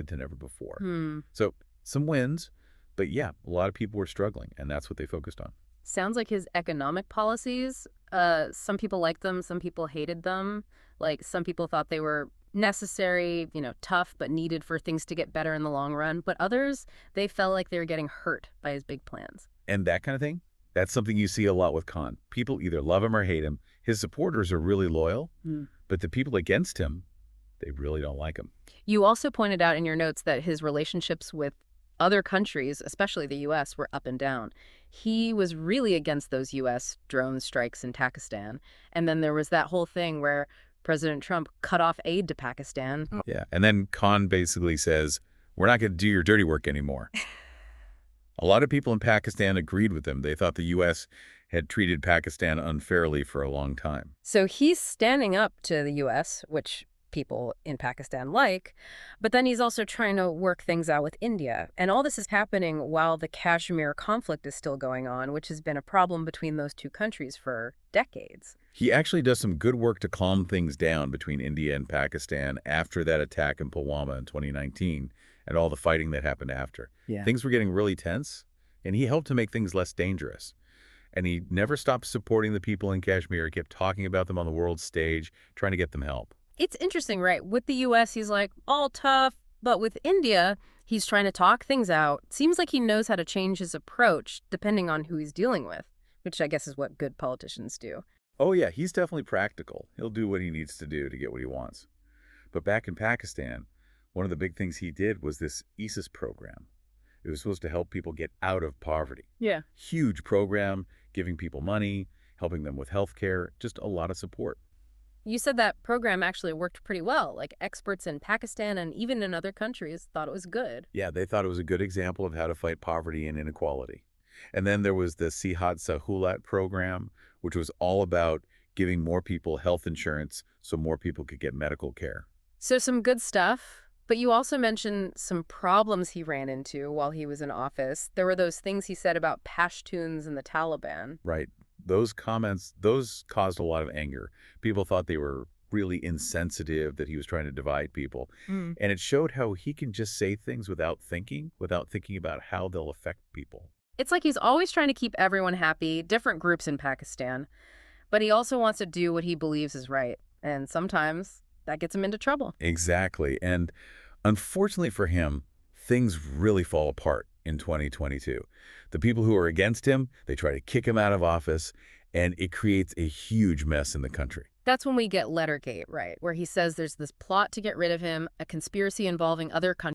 than ever before. Hmm. So some wins, but yeah, a lot of people were struggling, and that's what they focused on. Sounds like his economic policies, some people liked them, some people hated them. Like, some people thought they were necessary, tough, but needed for things to get better in the long run. But others, they felt like they were getting hurt by his big plans. And that kind of thing, that's something you see a lot with Khan. People either love him or hate him. His supporters are really loyal, Hmm. but the people against him, they really don't like him. You also pointed out in your notes that his relationships with other countries, especially the U.S., were up and down. He was really against those U.S. drone strikes in Pakistan. And then there was that whole thing where President Trump cut off aid to Pakistan. Yeah. And then Khan basically says, we're not going to do your dirty work anymore. A lot of people in Pakistan agreed with him. They thought the U.S. had treated Pakistan unfairly for a long time. So he's standing up to the U.S., which people in Pakistan like, but then he's also trying to work things out with India. And all this is happening while the Kashmir conflict is still going on, which has been a problem between those two countries for decades. He actually does some good work to calm things down between India and Pakistan after that attack in Pulwama in 2019 and all the fighting that happened after. Yeah. Things were getting really tense, and he helped to make things less dangerous. And he never stopped supporting the people in Kashmir. He kept talking about them on the world stage, trying to get them help. It's interesting, right? With the U.S., he's like, all tough. But with India, he's trying to talk things out. Seems like he knows how to change his approach depending on who he's dealing with, which I guess is what good politicians do. Oh, yeah, he's definitely practical. He'll do what he needs to do to get what he wants. But back in Pakistan, one of the big things he did was this ISIS program. It was supposed to help people get out of poverty. Yeah. Huge program, giving people money, helping them with health care, just a lot of support. You said that program actually worked pretty well. Like, experts in Pakistan and even in other countries thought it was good. Yeah, they thought it was a good example of how to fight poverty and inequality. And then there was the Sihat Sahulat program, which was all about giving more people health insurance so more people could get medical care. So some good stuff. But you also mentioned some problems he ran into while he was in office. There were those things he said about Pashtuns and the Taliban. Right. Those comments, those caused a lot of anger. People thought they were really insensitive, that he was trying to divide people. Mm. And it showed how he can just say things without thinking about how they'll affect people. It's like he's always trying to keep everyone happy, different groups in Pakistan. But he also wants to do what he believes is right. And sometimes that gets him into trouble. Exactly. And unfortunately for him, things really fall apart in 2022. The people who are against him, they try to kick him out of office, and it creates a huge mess in the country. That's when we get Lettergate, right? Where he says there's this plot to get rid of him, a conspiracy involving other countries.